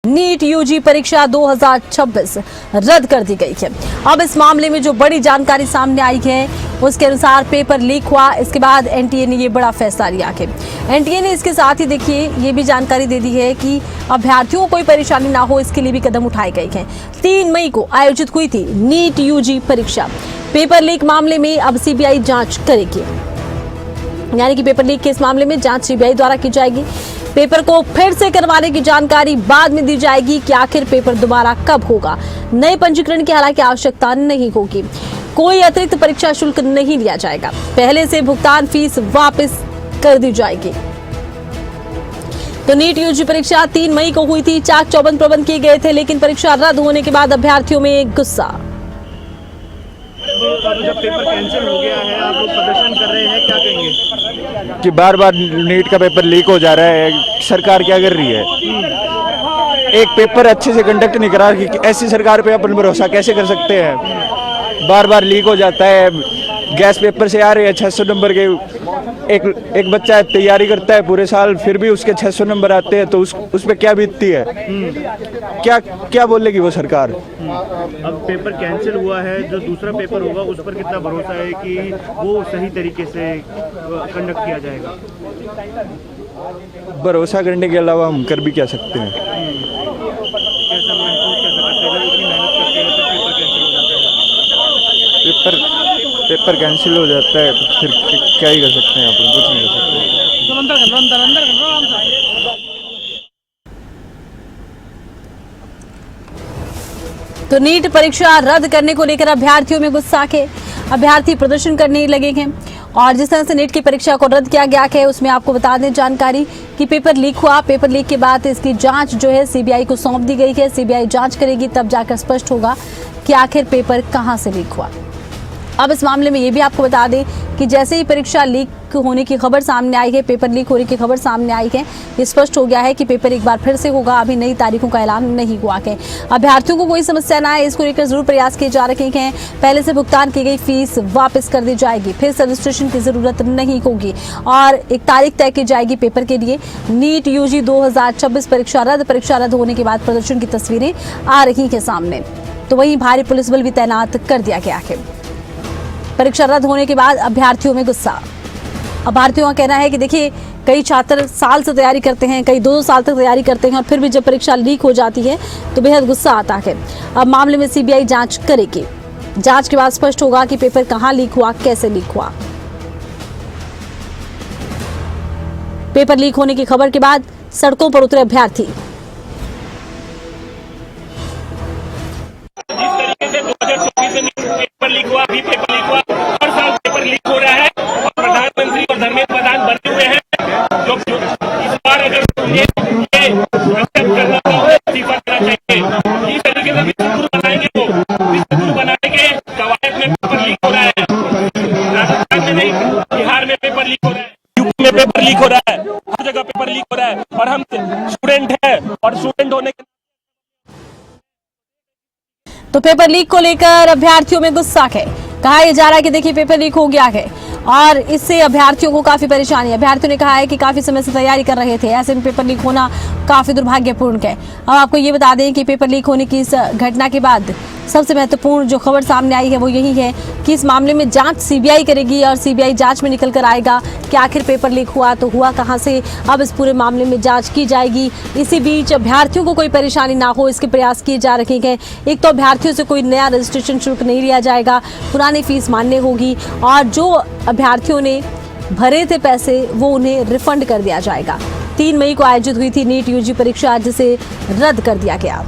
NEET UG परीक्षा 2026 रद्द कर दी गई है। अब इस मामले में जो बड़ी जानकारी सामने आई है उसके अनुसार पेपर लीक हुआ। इसके बाद एनटीए ने ये बड़ा फैसला लिया है। एनटीए ने इसके साथ ही देखिए ये भी जानकारी दे दी है कि अभ्यर्थियों को कोई परेशानी ना हो इसके लिए भी कदम उठाए गए हैं। 3 मई को आयोजित हुई थी नीट यूजी परीक्षा। पेपर लीक मामले में अब सीबीआई जांच करेगी, यानी कि पेपर लीक के इस मामले में जांच सीबीआई द्वारा की जाएगी। पेपर को फिर से करवाने की जानकारी बाद में दी जाएगी कि आखिर पेपर दोबारा कब होगा। नए पंजीकरण की हालांकि आवश्यकता नहीं होगी। कोई अतिरिक्त परीक्षा शुल्क नहीं लिया जाएगा। पहले से भुगतान फीस वापस कर दी जाएगी। तो नीट यूजी परीक्षा 3 मई को हुई थी। चाक चौबंद प्रबंध किए गए थे, लेकिन परीक्षा रद्द होने के बाद अभ्यर्थियों में गुस्सा। जब पेपर कैंसिल हो गया है, आप लोग प्रदर्शन कर रहे हैं, क्या कहेंगे? कि बार बार नीट का पेपर लीक हो जा रहा है, सरकार क्या कर रही है? एक पेपर अच्छे से कंडक्ट नहीं करा कि ऐसी सरकार पे अपन भरोसा कैसे कर सकते हैं? बार बार लीक हो जाता है। गैस पेपर से आ रहे हैं 600 नंबर के। एक बच्चा तैयारी करता है पूरे साल, फिर भी उसके 600 नंबर आते हैं, तो उस पे क्या बीतती है? क्या बोलेगी वो सरकार? अब पेपर कैंसिल हुआ है, जो दूसरा पेपर होगा उस पर कितना भरोसा है कि वो सही तरीके से कंडक्ट किया जाएगा? भरोसा करने के अलावा हम कर भी क्या सकते हैं? कैसा महसूस कर सकते हैं? इतनी मेहनत करते हैं तो पेपर कैंसिल हो जाता है, तो फिर क्या ही कर सकते हैं? अपन कुछ नहीं कर सकते। तो नीट परीक्षा रद्द करने को लेकर अभ्यर्थियों में गुस्सा है। अभ्यर्थी प्रदर्शन करने लगे हैं और जिस तरह से नीट की परीक्षा को रद्द किया गया है उसमें आपको बता दें जानकारी कि पेपर लीक हुआ। पेपर लीक के बाद इसकी जांच जो है सीबीआई को सौंप दी गई है। सीबीआई जांच करेगी, तब जाकर स्पष्ट होगा कि आखिर पेपर कहां से लीक हुआ। अब इस मामले में ये भी आपको बता दें कि जैसे ही परीक्षा लीक होने की खबर सामने आई है, पेपर लीक होने की खबर सामने आई है, ये स्पष्ट हो गया है कि पेपर एक बार फिर से होगा। अभी नई तारीखों का ऐलान नहीं हुआ है। अभ्यर्थियों को कोई समस्या ना आए इसको लेकर जरूर प्रयास किए जा रहे हैं। पहले से भुगतान की गई फीस वापस कर दी जाएगी, फिर से रजिस्ट्रेशन की जरूरत नहीं होगी और एक तारीख तय की जाएगी पेपर के लिए। नीट यूजी 2026 परीक्षा रद्द होने के बाद प्रदर्शन की तस्वीरें आ रही है सामने। तो वहीं भारी पुलिस बल भी तैनात कर दिया गया है। परीक्षा रद्द होने के बाद अभ्यर्थियों में गुस्सा। अभ्यर्थियों का कहना है कि देखिए कई छात्र साल से तैयारी करते हैं, कई 2 साल तक तैयारी करते हैं और फिर भी जब परीक्षा लीक हो जाती है तो बेहद गुस्सा आता है। अब मामले में सीबीआई जांच करेगी। जांच के बाद स्पष्ट होगा कि पेपर कहां लीक हुआ, कैसे लीक हुआ। पेपर लीक होने की खबर के बाद सड़कों पर उतरे अभ्यर्थी। पेपर लीक हुआ, अभी पेपर लीक हुआ, हर साल पेपर लीक हो रहा है और प्रधानमंत्री और धर्मेंद्र प्रधान बने हुए हैं। जो इस बार अगर करना तो इस्तीफा देना चाहिए। इस तरीके से विश्वगुरु बनाएंगे, तो विश्वगुरु बनाने के कवायद में पेपर लीक हो रहा है। राजस्थान में नहीं, बिहार में पेपर लीक हो रहा है, यूपी में पेपर लीक हो रहा है, हर जगह पेपर लीक हो रहा है और हम स्टूडेंट हैं और स्टूडेंट होने के तो पेपर लीक को लेकर अभ्यर्थियों में गुस्सा है। कहा यह जा रहा है कि देखिए पेपर लीक हो गया है और इससे अभ्यर्थियों को काफी परेशानी है। अभ्यर्थियों ने कहा है कि काफी समय से तैयारी कर रहे थे, ऐसे में पेपर लीक होना काफी दुर्भाग्यपूर्ण है। अब आपको ये बता दें कि पेपर लीक होने की इस घटना के बाद सबसे महत्वपूर्ण जो खबर सामने आई है वो यही है कि इस मामले में जांच सीबीआई करेगी और सीबीआई जांच में निकल कर आएगा कि आखिर पेपर लीक हुआ तो हुआ कहां से। अब इस पूरे मामले में जांच की जाएगी। इसी बीच अभ्यर्थियों को कोई परेशानी ना हो इसके प्रयास किए जा रहे हैं। एक तो अभ्यर्थियों से कोई नया रजिस्ट्रेशन शुल्क नहीं लिया जाएगा, पुरानी फीस मान्य होगी और जो अभ्यर्थियों ने भरे थे पैसे वो उन्हें रिफंड कर दिया जाएगा। 3 मई को आयोजित हुई थी नीट यूजी परीक्षा, जिसे रद्द कर दिया गया।